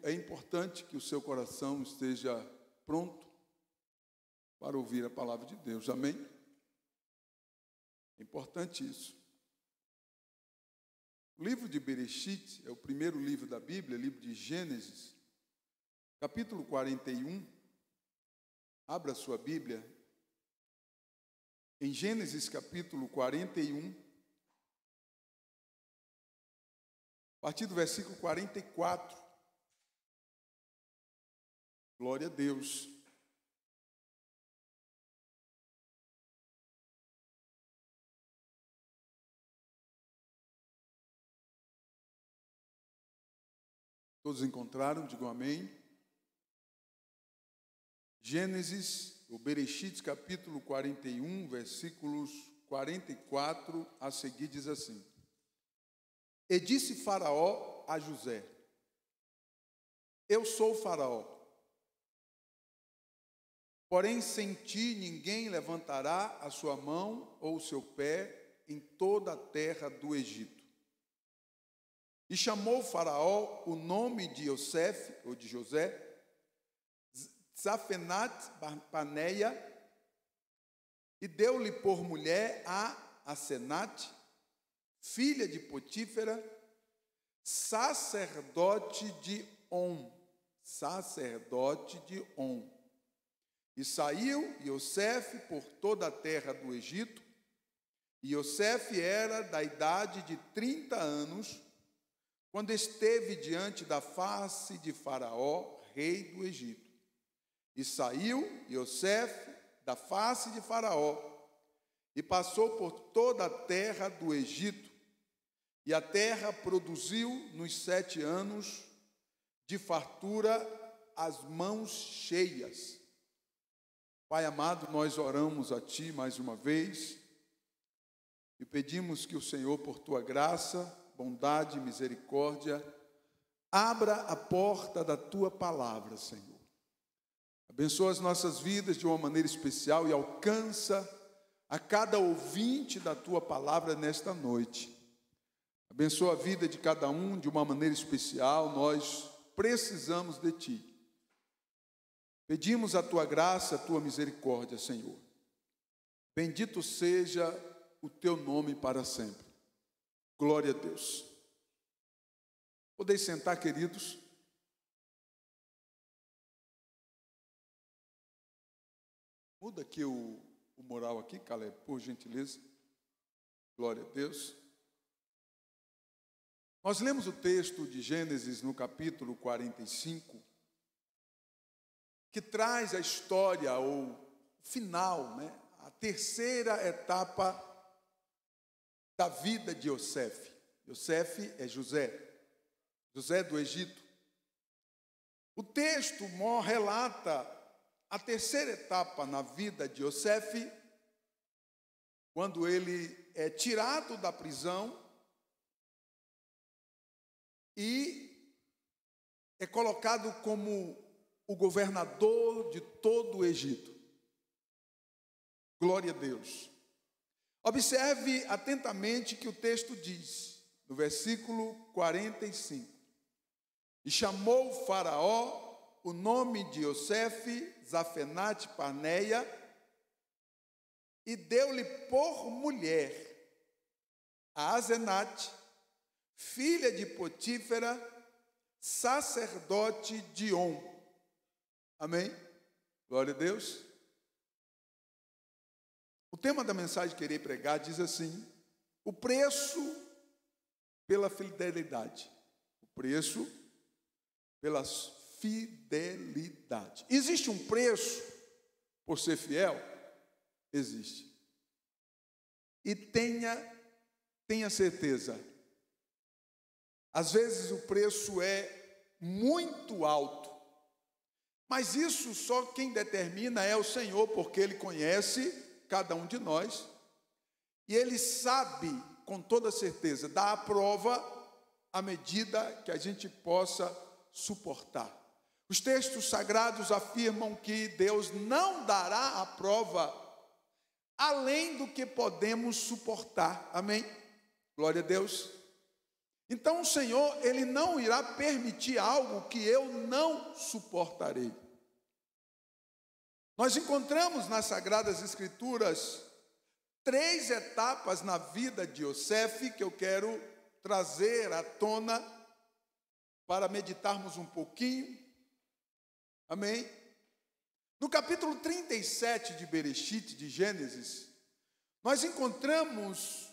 é importante que o seu coração esteja pronto para ouvir a palavra de Deus, amém? É importante isso. O livro de Bereshit é o primeiro livro da Bíblia, livro de Gênesis, capítulo 41. Abra sua Bíblia. Em Gênesis capítulo 41, a partir do versículo 44. Glória a Deus. Todos encontraram? Digam amém. Gênesis, o Bereshit, capítulo 41, versículos 44 a seguir, diz assim: E disse Faraó a José: Eu sou Faraó, porém sem ti ninguém levantará a sua mão ou o seu pé em toda a terra do Egito. E chamou Faraó o nome de Iosef, ou de José, Zafenat-Paneia, e deu-lhe por mulher a Asenate, filha de Potífera, sacerdote de On. E saiu Iosef por toda a terra do Egito, e Iosef era da idade de 30 anos, quando esteve diante da face de Faraó, rei do Egito. E saiu Iosef da face de Faraó, e passou por toda a terra do Egito, e a terra produziu nos 7 anos de fartura as mãos cheias. Pai amado, nós oramos a Ti mais uma vez, e pedimos que o Senhor, por Tua graça, bondade e misericórdia, abra a porta da Tua palavra, Senhor. Abençoa as nossas vidas de uma maneira especial e alcança a cada ouvinte da Tua palavra nesta noite. Abençoa a vida de cada um de uma maneira especial, nós precisamos de Ti. Pedimos a Tua graça, a Tua misericórdia, Senhor. Bendito seja o Teu nome para sempre. Glória a Deus. Podeis sentar, queridos. Muda aqui o moral aqui, Caleb, por gentileza. Glória a Deus. Nós lemos o texto de Gênesis no capítulo 45, que traz a história, ou final, a terceira etapa da vida de Iosef. Iosef é José do Egito. O texto relata a terceira etapa na vida de Iosef, quando ele é tirado da prisão e é colocado como o governador de todo o Egito. Glória a Deus. Observe atentamente que o texto diz, no versículo 45, e chamou o Faraó o nome de Iosef, Zafenat-Paneia, e deu-lhe por mulher a Asenate, filha de Potífera, sacerdote de On. Amém? Glória a Deus. O tema da mensagem que irei pregar diz assim: o preço pela fidelidade. O preço pela fidelidade. Existe um preço por ser fiel? Existe. E tenha certeza, às vezes o preço é muito alto, mas isso só quem determina é o Senhor, porque Ele conhece cada um de nós, e Ele sabe com toda certeza dar a prova à medida que a gente possa suportar. Os textos sagrados afirmam que Deus não dará a prova além do que podemos suportar. Amém? Glória a Deus. Então o Senhor, Ele não irá permitir algo que eu não suportarei. Nós encontramos nas Sagradas Escrituras 3 etapas na vida de Iosef que eu quero trazer à tona para meditarmos um pouquinho. Amém? No capítulo 37 de Bereshit, de Gênesis, nós encontramos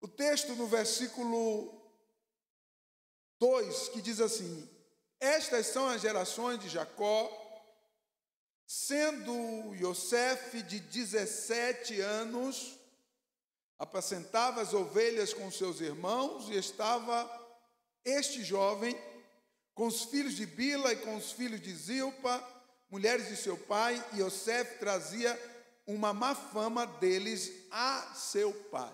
o texto no versículo 2, que diz assim: estas são as gerações de Jacó, sendo Iosef de 17 anos, apacentava as ovelhas com seus irmãos, e estava este jovem com os filhos de Bila e com os filhos de Zilpa, mulheres de seu pai, e Iosef trazia uma má fama deles a seu pai.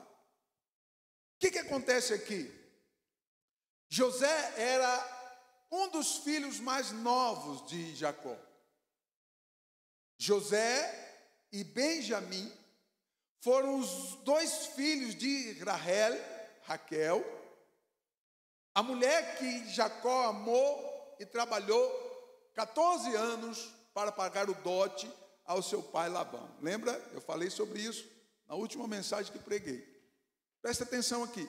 O que acontece aqui? José era um dos filhos mais novos de Jacó. José e Benjamim foram os 2 filhos de Raquel, a mulher que Jacó amou e trabalhou 14 anos para pagar o dote ao seu pai Labão. Lembra? Eu falei sobre isso na última mensagem que preguei. Presta atenção aqui.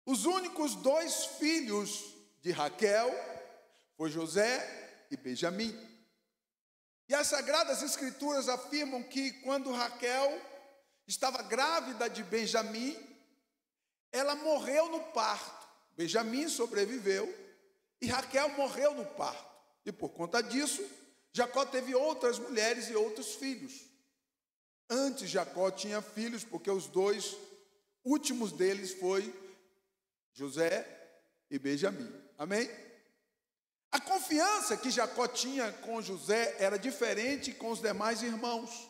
Os únicos 2 filhos de Raquel foi José e Benjamim. E as Sagradas Escrituras afirmam que quando Raquel estava grávida de Benjamim, ela morreu no parto. Benjamim sobreviveu e Raquel morreu no parto. E por conta disso, Jacó teve outras mulheres e outros filhos. Antes Jacó tinha filhos, porque os 2 últimos deles foi José e Benjamim. Amém? A confiança que Jacó tinha com José era diferente com os demais irmãos.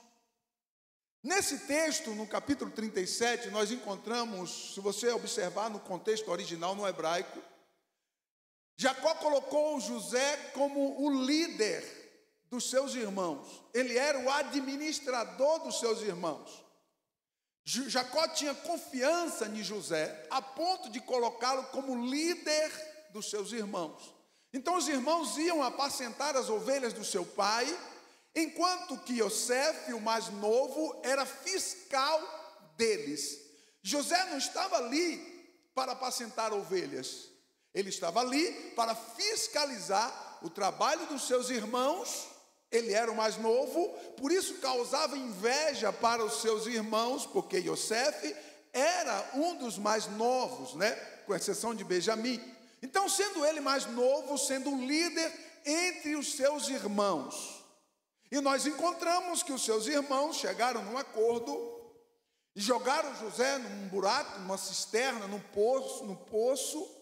Nesse texto, no capítulo 37, nós encontramos, se você observar no contexto original, no hebraico, Jacó colocou José como o líder dos seus irmãos. Ele era o administrador dos seus irmãos. Jacó tinha confiança em José, a ponto de colocá-lo como líder dos seus irmãos. Então os irmãos iam apacentar as ovelhas do seu pai, enquanto que Iosef, o mais novo, era fiscal deles. José não estava ali para apacentar ovelhas, ele estava ali para fiscalizar o trabalho dos seus irmãos. Ele era o mais novo, por isso causava inveja para os seus irmãos, porque Iosef era um dos mais novos, né? Com exceção de Benjamim. Então, sendo ele mais novo, sendo o líder entre os seus irmãos. E nós encontramos que os seus irmãos chegaram num acordo e jogaram José num buraco, numa cisterna, num poço,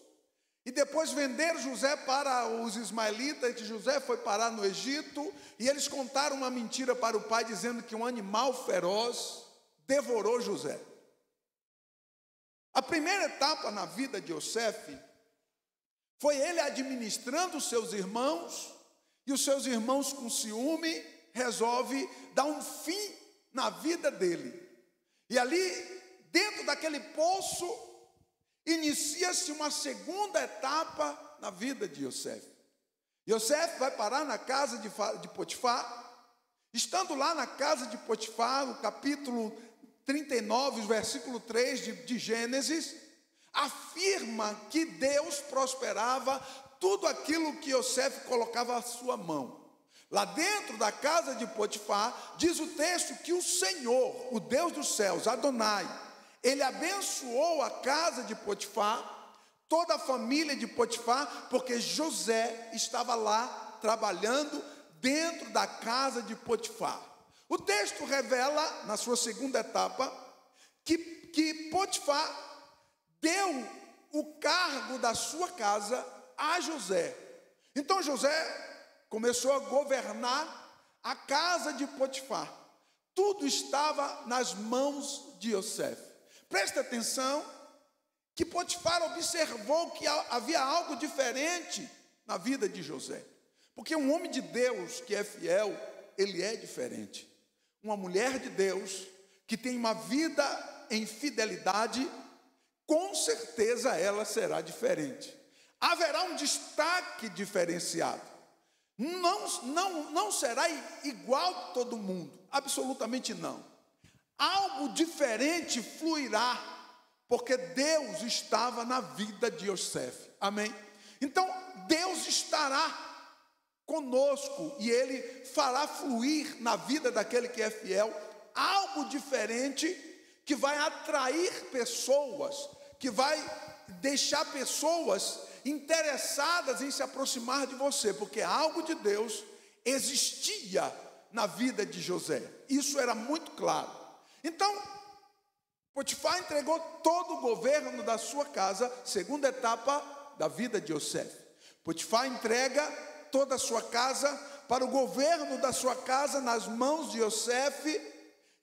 e depois venderam José para os ismaelitas, que José foi parar no Egito, e eles contaram uma mentira para o pai, dizendo que um animal feroz devorou José. A primeira etapa na vida de Iosef foi ele administrando os seus irmãos, e os seus irmãos com ciúme resolvem dar um fim na vida dele. E ali, dentro daquele poço, inicia-se uma segunda etapa na vida de Iosef. Iosef vai parar na casa de Potifar. Estando lá na casa de Potifar, no capítulo 39, versículo 3 de Gênesis, afirma que Deus prosperava tudo aquilo que Iosef colocava à sua mão. Lá dentro da casa de Potifar, diz o texto que o Senhor, o Deus dos céus, Adonai, ele abençoou a casa de Potifar, toda a família de Potifar, porque José estava lá trabalhando dentro da casa de Potifar. O texto revela, na sua segunda etapa, que Potifar deu o cargo da sua casa a José. Então José começou a governar a casa de Potifar. Tudo estava nas mãos de Iosef. Presta atenção que Potifar observou que havia algo diferente na vida de José. Porque um homem de Deus que é fiel, ele é diferente. Uma mulher de Deus que tem uma vida em fidelidade, com certeza ela será diferente. Haverá um destaque diferenciado. Não será igual a todo mundo, absolutamente não. Algo diferente fluirá, porque Deus estava na vida de Yosef. Amém? Então, Deus estará conosco e Ele fará fluir na vida daquele que é fiel algo diferente que vai atrair pessoas, que vai deixar pessoas interessadas em se aproximar de você, porque algo de Deus existia na vida de José. Isso era muito claro. Então, Potifar entregou todo o governo da sua casa, segunda etapa da vida de Yosef. Potifar entrega toda a sua casa, para o governo da sua casa nas mãos de Yosef.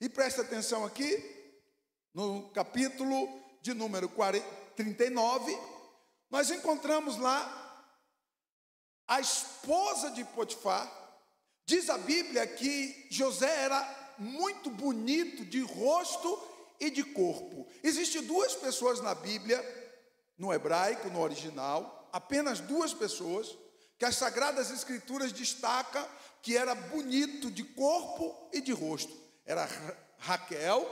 E presta atenção aqui, no capítulo de número 39, nós encontramos lá a esposa de Potifar. Diz a Bíblia que José era muito bonito de rosto e de corpo. Existem duas pessoas na Bíblia, no hebraico, no original, apenas duas pessoas, que as Sagradas Escrituras destacam que era bonito de corpo e de rosto. Era Raquel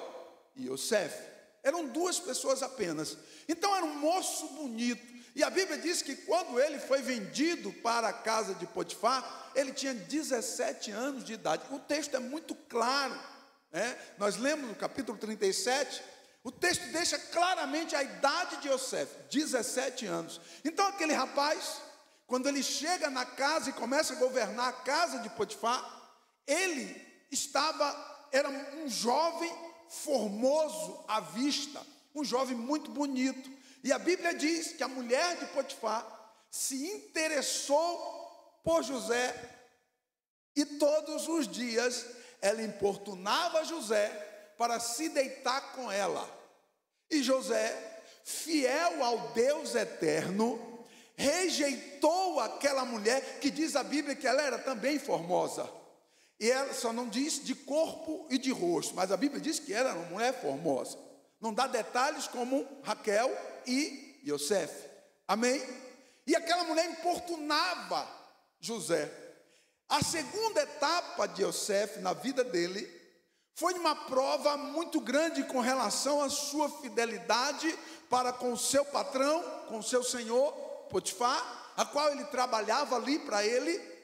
e Yosef. Eram duas pessoas apenas. Então era um moço bonito. E a Bíblia diz que quando ele foi vendido para a casa de Potifar, ele tinha 17 anos de idade. O texto é muito claro, né? Nós lemos no capítulo 37, o texto deixa claramente a idade de Yosef, 17 anos. Então aquele rapaz, quando ele chega na casa e começa a governar a casa de Potifar, ele era um jovem formoso à vista, um jovem muito bonito. E a Bíblia diz que a mulher de Potifar se interessou por José, e todos os dias ela importunava José para se deitar com ela. E José, fiel ao Deus eterno, rejeitou aquela mulher, que diz a Bíblia que ela era também formosa. E ela só não diz de corpo e de rosto, mas a Bíblia diz que ela era uma mulher formosa. Não dá detalhes como Raquel e Yosef. Amém? E aquela mulher importunava José. A segunda etapa de Yosef na vida dele foi uma prova muito grande com relação à sua fidelidade para com o seu patrão, com o seu senhor Potifar, a qual ele trabalhava ali para ele,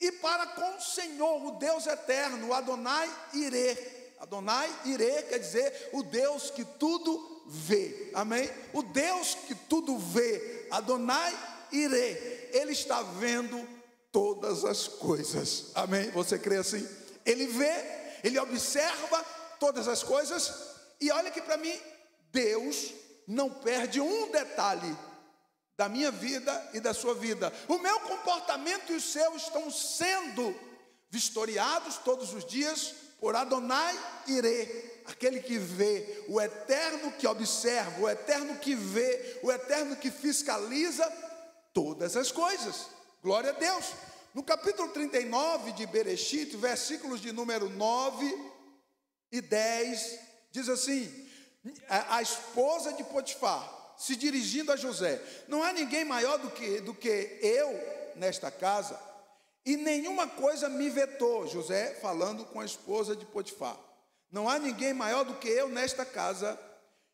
e para com o Senhor, o Deus eterno, o Adonai Irê. Adonai Irê quer dizer o Deus que tudo vê. Amém? O Deus que tudo vê, Adonai Irê, Ele está vendo todas as coisas. Amém? Você crê assim? Ele vê, Ele observa todas as coisas. E olha aqui para mim, Deus não perde um detalhe da minha vida e da sua vida. O meu comportamento e o seu estão sendo vistoriados todos os dias por Adonai Irê, aquele que vê, o eterno que observa, o eterno que vê, o eterno que fiscaliza todas as coisas. Glória a Deus. No capítulo 39 de Bereshit, versículos de número 9 e 10, diz assim: a esposa de Potifar, se dirigindo a José: não há ninguém maior do que eu nesta casa, e nenhuma coisa me vetou. José falando com a esposa de Potifar: não há ninguém maior do que eu nesta casa,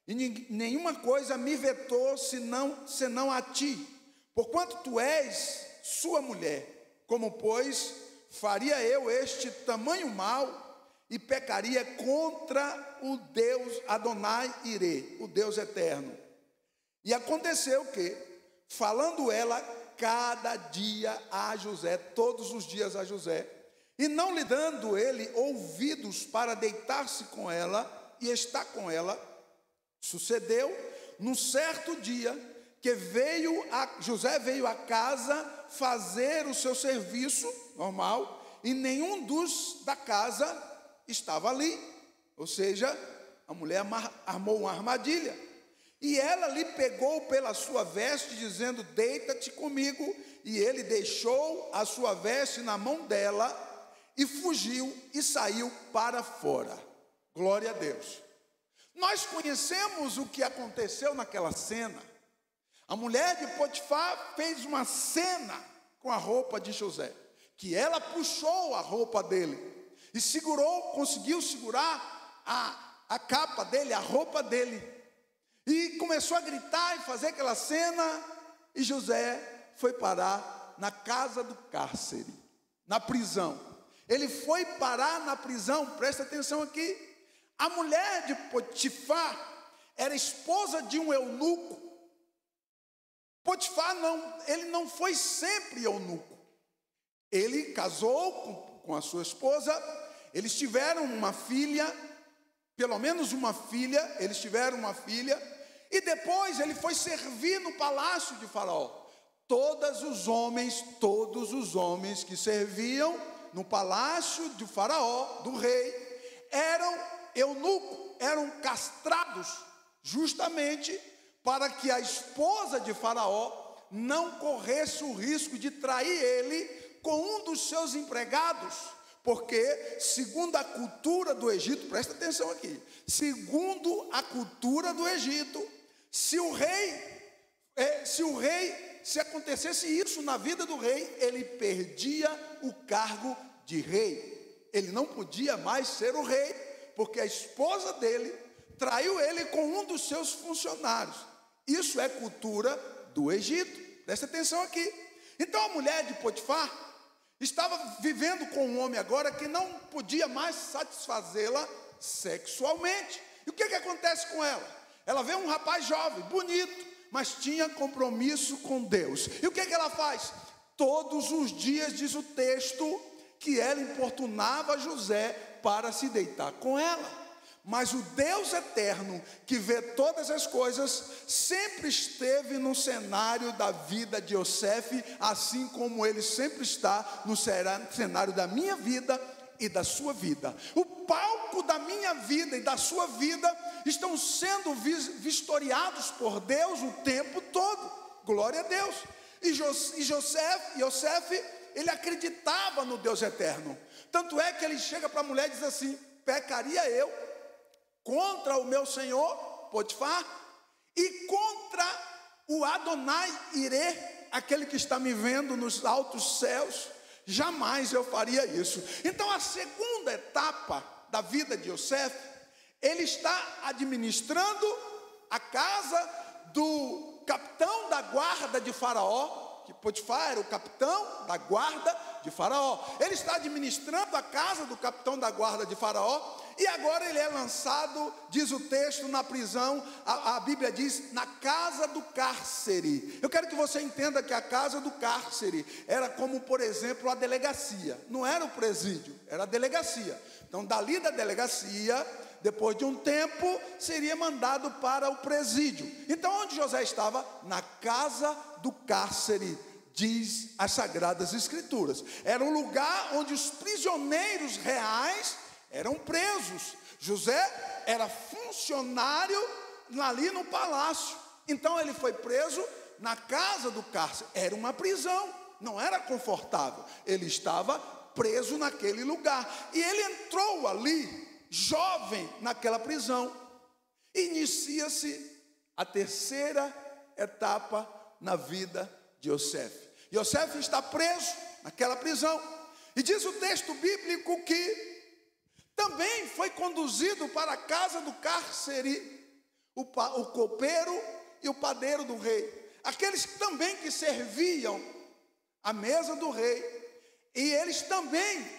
e nenhuma coisa me vetou senão a ti, porquanto tu és sua mulher. Como, pois, faria eu este tamanho mal e pecaria contra o Deus Adonai Irê, o Deus eterno? E aconteceu que, falando ela cada dia a José, todos os dias a José, e não lhe dando ele ouvidos para deitar-se com ela e estar com ela, sucedeu, num certo dia, que José veio à casa fazer o seu serviço normal, e nenhum dos da casa estava ali. Ou seja, a mulher armou uma armadilha. E ela lhe pegou pela sua veste, dizendo: deita-te comigo. E ele deixou a sua veste na mão dela e fugiu e saiu para fora. Glória a Deus. Nós conhecemos o que aconteceu naquela cena. A mulher de Potifar fez uma cena com a roupa de José, que ela puxou a roupa dele e conseguiu segurar a capa dele, a roupa dele, e começou a gritar e fazer aquela cena, e José foi parar na casa do cárcere, na prisão. Ele foi parar na prisão, presta atenção aqui. A mulher de Potifar era esposa de um eunuco. Potifar ele não foi sempre eunuco. Ele casou com a sua esposa, eles tiveram uma filha, pelo menos uma filha, eles tiveram uma filha, e depois ele foi servir no palácio de Faraó. Todos os homens que serviam no palácio de Faraó, do rei, eram eunucos, eram castrados, justamente para que a esposa de Faraó não corresse o risco de trair ele com um dos seus empregados, porque segundo a cultura do Egito, presta atenção aqui, segundo a cultura do Egito, se acontecesse isso na vida do rei, ele perdia o cargo de rei. Ele não podia mais ser o rei, porque a esposa dele traiu ele com um dos seus funcionários. Isso é cultura do Egito. Presta atenção aqui. Então a mulher de Potifar estava vivendo com um homem agora que não podia mais satisfazê-la sexualmente. E o que acontece com ela? Ela vê um rapaz jovem, bonito, mas tinha compromisso com Deus. E o que ela faz? Todos os dias, diz o texto, que ela importunava José para se deitar com ela. Mas o Deus eterno, que vê todas as coisas, sempre esteve no cenário da vida de Yosefe, assim como ele sempre está no cenário da minha vida e da sua vida. O palco da minha vida e da sua vida estão sendo vistoriados por Deus o tempo todo. Glória a Deus. E Yosefe, ele acreditava no Deus eterno. Tanto é que ele chega para a mulher e diz assim: pecaria eu contra o meu senhor Potifar e contra o Adonai Irê, aquele que está me vendo nos altos céus, jamais eu faria isso. Então a segunda etapa da vida de Yosefe, ele está administrando a casa do capitão da guarda de Faraó, que Potifar era o capitão da guarda de Faraó. Ele está administrando a casa do capitão da guarda de Faraó, e agora ele é lançado, diz o texto, na prisão. A Bíblia diz, na casa do cárcere. Eu quero que você entenda que a casa do cárcere era como, por exemplo, a delegacia. Não era o presídio, era a delegacia. Então, dali da delegacia, depois de um tempo, seria mandado para o presídio. Então, onde José estava? Na casa do cárcere, diz as Sagradas Escrituras. Era um lugar onde os prisioneiros reais eram presos. José era funcionário ali no palácio. Então ele foi preso na casa do cárcere. Era uma prisão, não era confortável. Ele estava preso naquele lugar. E ele entrou ali, jovem, naquela prisão. Inicia-se a terceira etapa na vida de Yosefe. Yosefe está preso naquela prisão. E diz o texto bíblico que também foi conduzido para a casa do cárcere o copeiro e o padeiro do rei. Aqueles também que serviam à mesa do rei. E eles também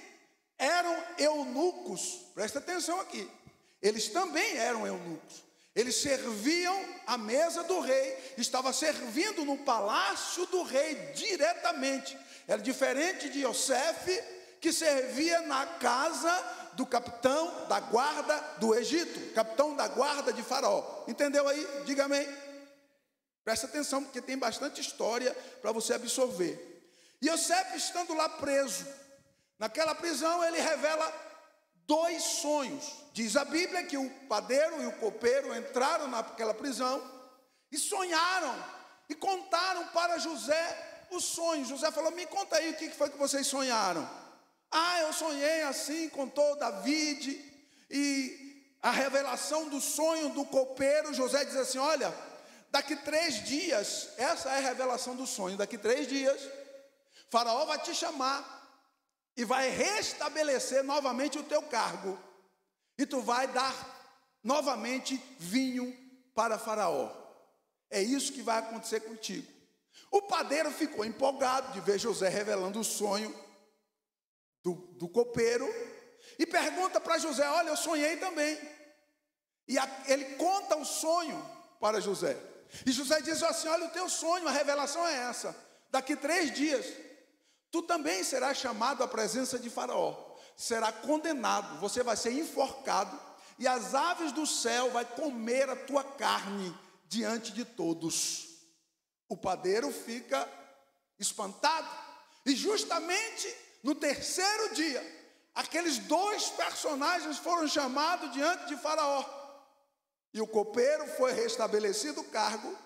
eram eunucos. Presta atenção aqui. Eles também eram eunucos. Eles serviam à mesa do rei. Estava servindo no palácio do rei diretamente. Era diferente de Yosefe, que servia na casa do capitão da guarda do Egito, capitão da guarda de Faraó. Entendeu aí? Diga amém. Presta atenção, porque tem bastante história para você absorver. E Yosefe, estando lá preso, naquela prisão, ele revela 2 sonhos. Diz a Bíblia que o padeiro e o copeiro entraram naquela prisão e sonharam e contaram para José os sonhos. José falou: me conta aí o que foi que vocês sonharam. Eu sonhei assim, contou David, e a revelação do sonho do copeiro, José diz assim: olha, daqui 3 dias, essa é a revelação do sonho, daqui 3 dias, Faraó vai te chamar e vai restabelecer novamente o teu cargo, e tu vai dar novamente vinho para Faraó. É isso que vai acontecer contigo. O padeiro ficou empolgado de ver José revelando o sonho do copeiro, e pergunta para José: olha, eu sonhei também. E ele conta o sonho para José, e José diz assim: olha, o teu sonho, a revelação é essa: daqui 3 dias, tu também serás chamado à presença de Faraó, será condenado, você vai ser enforcado, e as aves do céu vai comer a tua carne diante de todos. O padeiro fica espantado, e justamente no 3º dia, aqueles 2 personagens foram chamados diante de Faraó, e o copeiro foi restabelecido o cargo,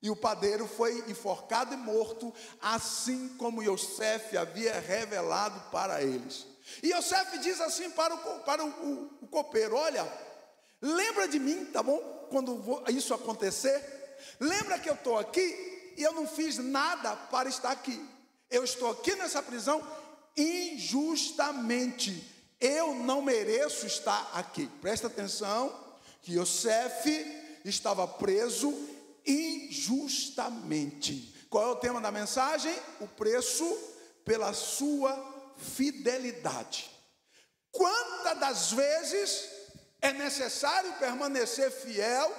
e o padeiro foi enforcado e morto, assim como Yosef havia revelado para eles. E Yosef diz assim para o copeiro: olha, lembra de mim, tá bom? Quando isso acontecer, lembra que eu estou aqui, e eu não fiz nada para estar aqui. Eu estou aqui nessa prisão injustamente, eu não mereço estar aqui. Presta atenção, que Yosef estava preso injustamente. Qual é o tema da mensagem? O preço pela sua fidelidade. Quantas das vezes é necessário permanecer fiel?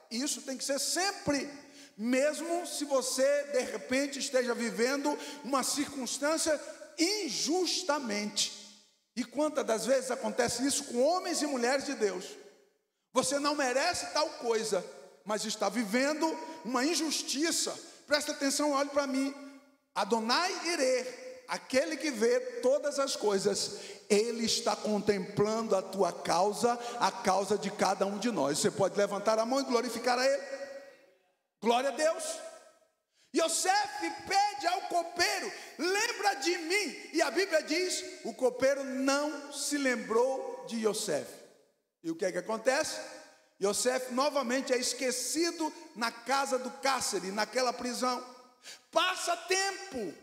Isso tem que ser sempre, mesmo se você de repente esteja vivendo uma circunstância injustamente. E quantas das vezes acontece isso com homens e mulheres de Deus? Você não merece tal coisa, mas está vivendo uma injustiça. Presta atenção, olhe para mim. Adonai Irê, aquele que vê todas as coisas, ele está contemplando a tua causa, a causa de cada um de nós. Você pode levantar a mão e glorificar a ele. Glória a Deus. Yosef pede ao copeiro: lembra de mim. E a Bíblia diz: o copeiro não se lembrou de Yosef. E o que é que acontece? Yosef novamente é esquecido na casa do cárcere, naquela prisão. Passa tempo.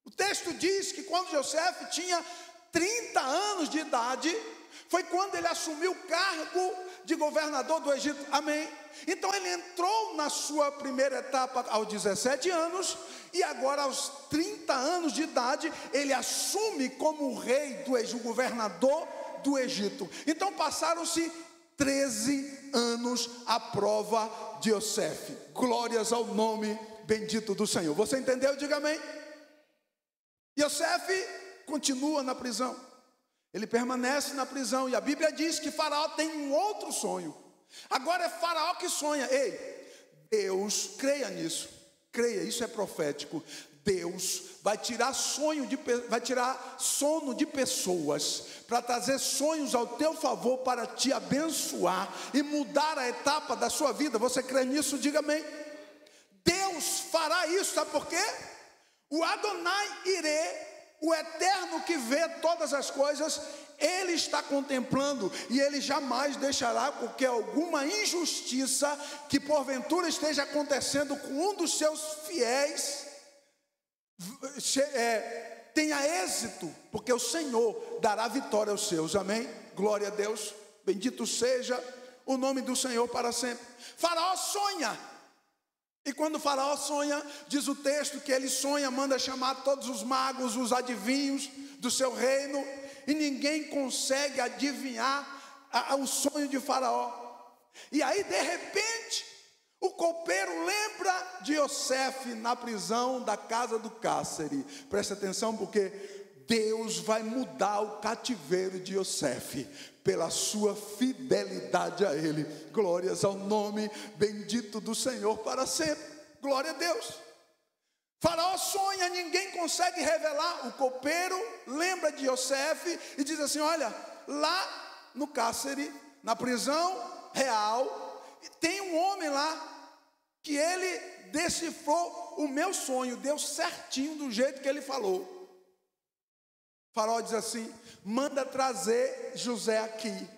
O texto diz que quando Yosef tinha 30 anos de idade, foi quando ele assumiu o cargo de governador do Egito. Amém? Então ele entrou na sua primeira etapa aos 17 anos, e agora aos 30 anos de idade, ele assume como rei do Egito, governador do Egito. Então passaram-se 13 anos à prova de Yosef. Glórias ao nome bendito do Senhor. Você entendeu? Diga amém. Yosef continua na prisão. Ele permanece na prisão, e a Bíblia diz que Faraó tem um outro sonho. Agora é Faraó que sonha. Ei, Deus, creia nisso, creia, isso é profético. Deus vai tirar sono de pessoas, para trazer sonhos ao teu favor, para te abençoar e mudar a etapa da sua vida. Você crê nisso? Diga amém. Deus fará isso, sabe por quê? O Adonai Irê, o eterno que vê todas as coisas, ele está contemplando, e ele jamais deixará que alguma injustiça que porventura esteja acontecendo com um dos seus fiéis tenha êxito, porque o Senhor dará vitória aos seus. Amém? Glória a Deus. Bendito seja o nome do Senhor para sempre. Faraó sonha, e quando Faraó sonha, diz o texto que ele sonha, manda chamar todos os magos, os adivinhos do seu reino, e ninguém consegue adivinhar o sonho de Faraó. E aí de repente o copeiro lembra de Yosef na prisão da casa do cárcere. Presta atenção, porque Deus vai mudar o cativeiro de Yosef pela sua fidelidade a ele. Glórias ao nome bendito do Senhor para sempre. Glória a Deus. Faraó sonha, ninguém consegue revelar. O copeiro lembra de Yosef e diz assim: olha, lá no cárcere, na prisão real, tem um homem lá que ele decifrou o meu sonho, deu certinho do jeito que ele falou. Faraó diz assim: manda trazer José aqui.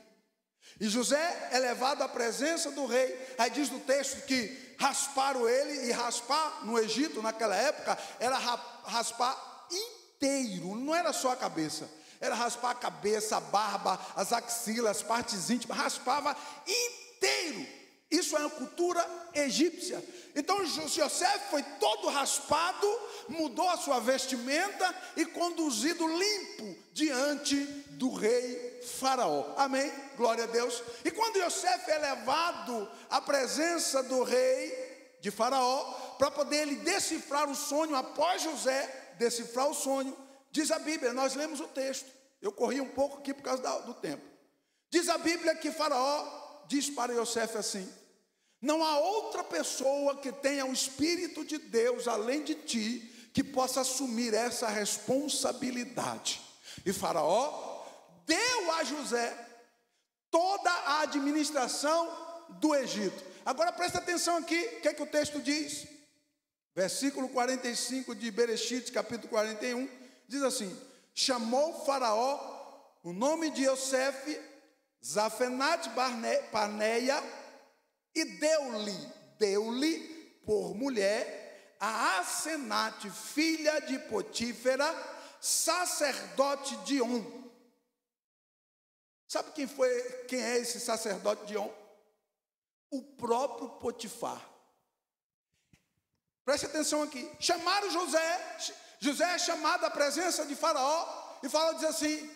E José é levado à presença do rei. Aí diz no texto que rasparam ele, e raspar no Egito naquela época era raspar inteiro, não era só a cabeça. Era raspar a cabeça, a barba, as axilas, as partes íntimas, raspava inteiro. Isso é uma cultura egípcia. Então José foi todo raspado, mudou a sua vestimenta e conduzido limpo diante do rei Faraó. Amém? Glória a Deus. E quando José é levado à presença do rei de Faraó, para poder ele decifrar o sonho, após José decifrar o sonho, diz a Bíblia, nós lemos o texto. Eu corri um pouco aqui por causa do tempo. Diz a Bíblia que Faraó diz para José assim: não há outra pessoa que tenha o Espírito de Deus além de ti que possa assumir essa responsabilidade. E Faraó deu a José toda a administração do Egito. Agora presta atenção aqui, o que é que o texto diz? Versículo 45 de Bereshit, capítulo 41, diz assim: chamou Faraó o nome de Yosefe, Zafenat-Paneia, e deu-lhe por mulher a Asenate, filha de Potífera, sacerdote de On. Sabe quem é esse sacerdote de On? O próprio Potifar. Preste atenção aqui. Chamaram José. José é chamado à presença de Faraó, e Faraó diz assim: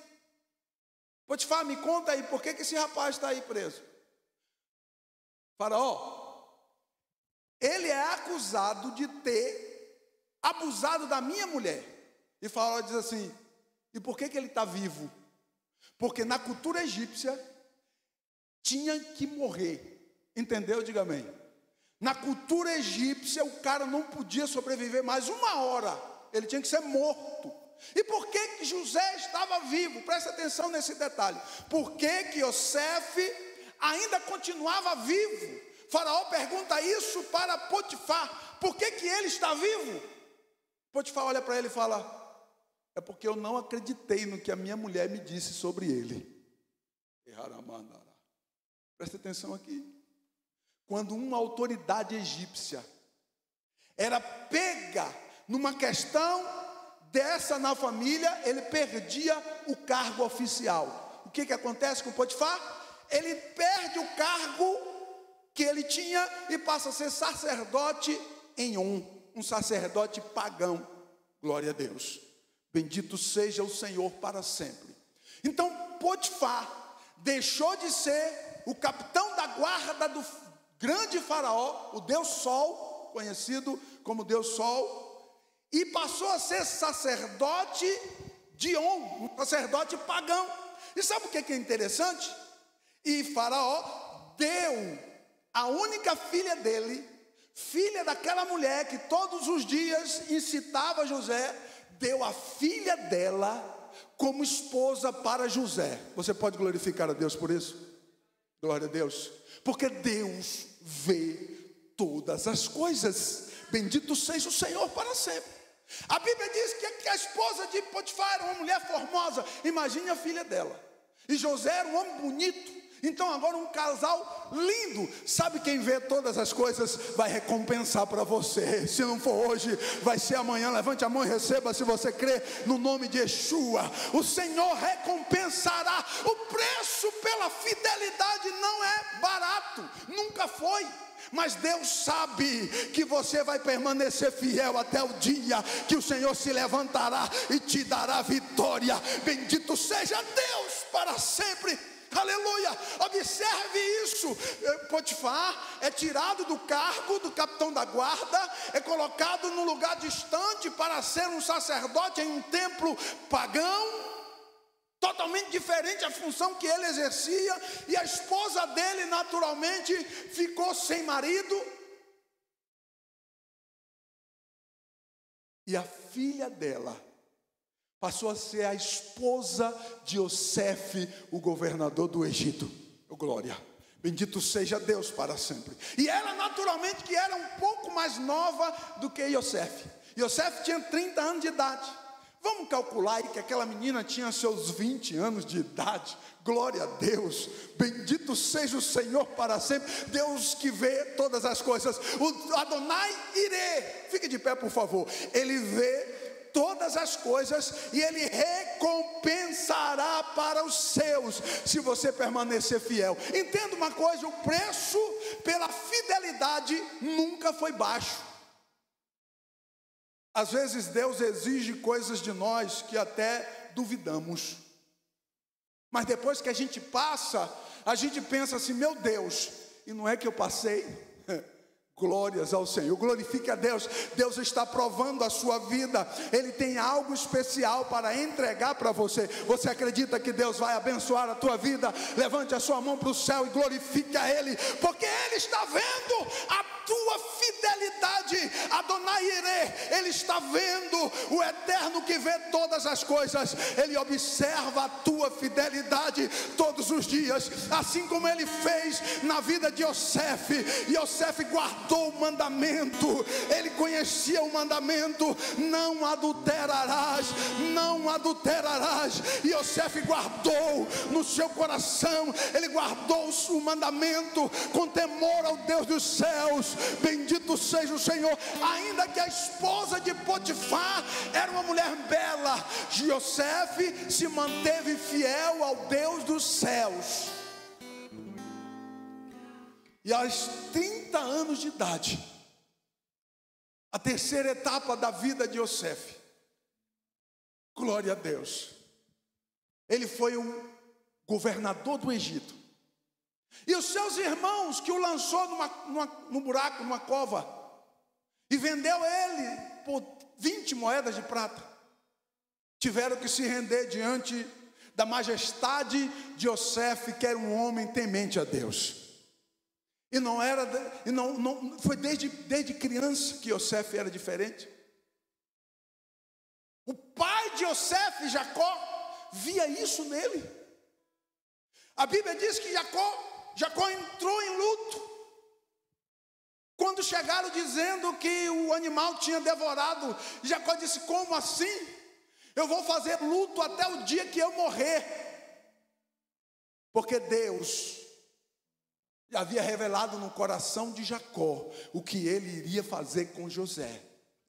Potifar, me conta aí, por que esse rapaz está aí preso? Faraó, ele é acusado de ter abusado da minha mulher. E Faraó diz assim: e por que ele está vivo? Porque na cultura egípcia tinha que morrer. Entendeu? Diga amém. Na cultura egípcia o cara não podia sobreviver mais uma hora, ele tinha que ser morto. E por que José estava vivo? Presta atenção nesse detalhe. Por que Yosefe ainda continuava vivo? Faraó pergunta isso para Potifar: por que ele está vivo? Potifar olha para ele e fala: é porque eu não acreditei no que a minha mulher me disse sobre ele. Presta atenção aqui. Quando uma autoridade egípcia era pega numa questão dessa na família, ele perdia o cargo oficial. O que acontece com Potifar? Ele perde o cargo que ele tinha e passa a ser sacerdote em um sacerdote pagão. Glória a Deus. Bendito seja o Senhor para sempre. Então Potifar deixou de ser o capitão da guarda do grande Faraó, o Deus Sol, conhecido como Deus Sol, e passou a ser sacerdote de On, um sacerdote pagão. E sabe o que é interessante? E Faraó deu a única filha dele, filha daquela mulher que todos os dias incitava José, deu a filha dela como esposa para José. Você pode glorificar a Deus por isso? Glória a Deus. Porque Deus vê todas as coisas. Bendito seja o Senhor para sempre. A Bíblia diz que a esposa de Potifar era uma mulher formosa. Imagine a filha dela. E José era um homem bonito. Então agora um casal lindo. Sabe quem vê todas as coisas vai recompensar para você. Se não for hoje, vai ser amanhã. Levante a mão e receba, se você crê, no nome de Yeshua. O Senhor recompensará. O preço pela fidelidade não é barato, nunca foi. Mas Deus sabe que você vai permanecer fiel até o dia que o Senhor se levantará e te dará vitória. Bendito seja Deus para sempre. Aleluia, observe isso. Potifar é tirado do cargo do capitão da guarda, é colocado num lugar distante para ser um sacerdote em um templo pagão, totalmente diferente a função que ele exercia. E a esposa dele naturalmente ficou sem marido, e a filha dela passou a ser a esposa de Yosefe, o governador do Egito. Oh, glória, bendito seja Deus para sempre. E ela naturalmente que era um pouco mais nova do que Yosefe. Yosefe tinha 30 anos de idade. Vamos calcular aí que aquela menina tinha seus 20 anos de idade. Glória a Deus, bendito seja o Senhor para sempre. Deus que vê todas as coisas. O Adonai Irê, fique de pé por favor. Ele vê todas as coisas e Ele recompensará para os seus, se você permanecer fiel. Entenda uma coisa: o preço pela fidelidade nunca foi baixo. Às vezes Deus exige coisas de nós que até duvidamos, mas depois que a gente passa, a gente pensa assim: meu Deus, e não é que eu passei? Glórias ao Senhor, glorifique a Deus. Deus está provando a sua vida. Ele tem algo especial para entregar para você. Você acredita que Deus vai abençoar a tua vida? Levante a sua mão para o céu e glorifique a Ele, porque Ele está vendo a tua fidelidade. Adonai Irê, Ele está vendo, o Eterno que vê todas as coisas. Ele observa a tua fidelidade todos os dias, assim como Ele fez na vida de Yosef. Yosef guardou o mandamento, ele conhecia o mandamento: não adulterarás, não adulterarás. E Yosef guardou no seu coração, ele guardou o mandamento com temor ao Deus dos céus. Bendito seja o Senhor. Ainda que a esposa de Potifar era uma mulher bela, Yosef se manteve fiel ao Deus dos céus. E aos 30 anos de idade, a terceira etapa da vida de Yosef, glória a Deus, ele foi um governador do Egito. E os seus irmãos, que o lançou num buraco, numa cova, e vendeu ele por 20 moedas de prata, tiveram que se render diante da majestade de Yosef, que era um homem temente a Deus. E não foi desde criança que Yosef era diferente. O pai de Yosef, Jacó, via isso nele. A Bíblia diz que Jacó entrou em luto quando chegaram dizendo que o animal tinha devorado. Jacó disse: como assim? Eu vou fazer luto até o dia que eu morrer, porque Deus havia revelado no coração de Jacó o que ele iria fazer com José.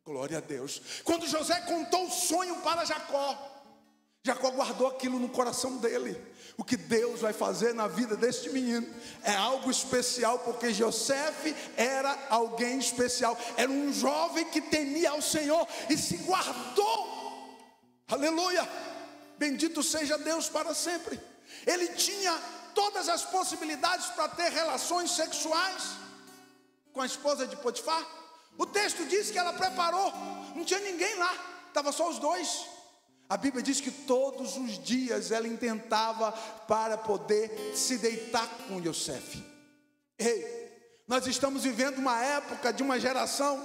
Glória a Deus. Quando José contou o sonho para Jacó, Jacó guardou aquilo no coração dele. O que Deus vai fazer na vida deste menino é algo especial, porque Yosef era alguém especial. Era um jovem que temia ao Senhor e se guardou. Aleluia, bendito seja Deus para sempre. Ele tinha todas as possibilidades para ter relações sexuais com a esposa de Potifar. O texto diz que ela preparou, não tinha ninguém lá, estava só os dois. A Bíblia diz que todos os dias ela intentava para poder se deitar com Yosef. Ei, nós estamos vivendo uma época de uma geração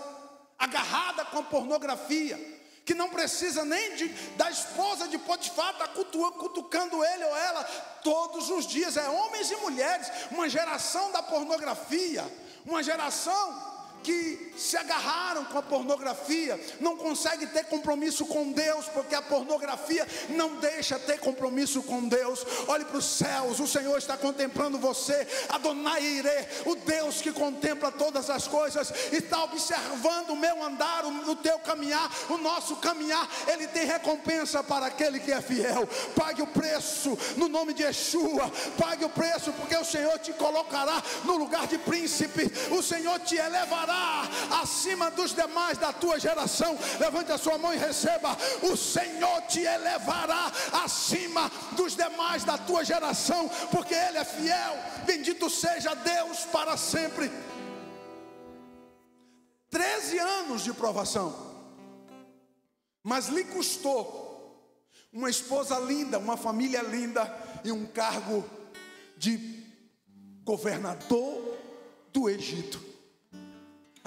agarrada com a pornografia, que não precisa nem da esposa de Potifar estar cutucando ele ou ela todos os dias. É homens e mulheres, uma geração da pornografia, uma geração que se agarraram com a pornografia, não consegue ter compromisso com Deus, porque a pornografia não deixa ter compromisso com Deus. Olhe para os céus, o Senhor está contemplando você. Adonai Irê, o Deus que contempla todas as coisas, está observando o meu andar, o teu caminhar, o nosso caminhar. Ele tem recompensa para aquele que é fiel. Pague o preço no nome de Yeshua, pague o preço, porque o Senhor te colocará no lugar de príncipe, o Senhor te elevará acima dos demais da tua geração. Levante a sua mão e receba: o Senhor te elevará acima dos demais da tua geração, porque Ele é fiel. Bendito seja Deus para sempre. 13 anos de provação, mas lhe custou uma esposa linda, uma família linda e um cargo de governador do Egito.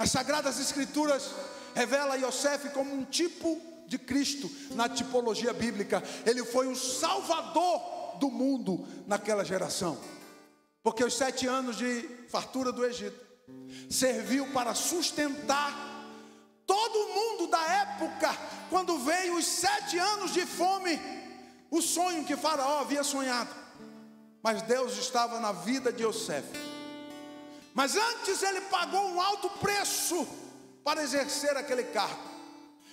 As Sagradas Escrituras revelam Yosef como um tipo de Cristo na tipologia bíblica. Ele foi o salvador do mundo naquela geração, porque os 7 anos de fartura do Egito serviu para sustentar todo mundo da época quando veio os 7 anos de fome, o sonho que Faraó havia sonhado. Mas Deus estava na vida de José. Mas antes ele pagou um alto preço para exercer aquele cargo.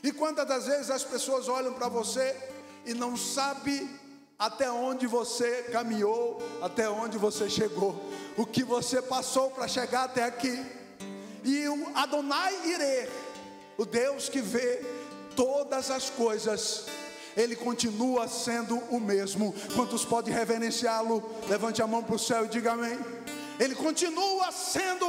E quantas das vezes as pessoas olham para você e não sabem até onde você caminhou, até onde você chegou, o que você passou para chegar até aqui. E o Adonai Irê, o Deus que vê todas as coisas, Ele continua sendo o mesmo. Quantos podem reverenciá-lo? Levante a mão para o céu e diga amém. Ele continua sendo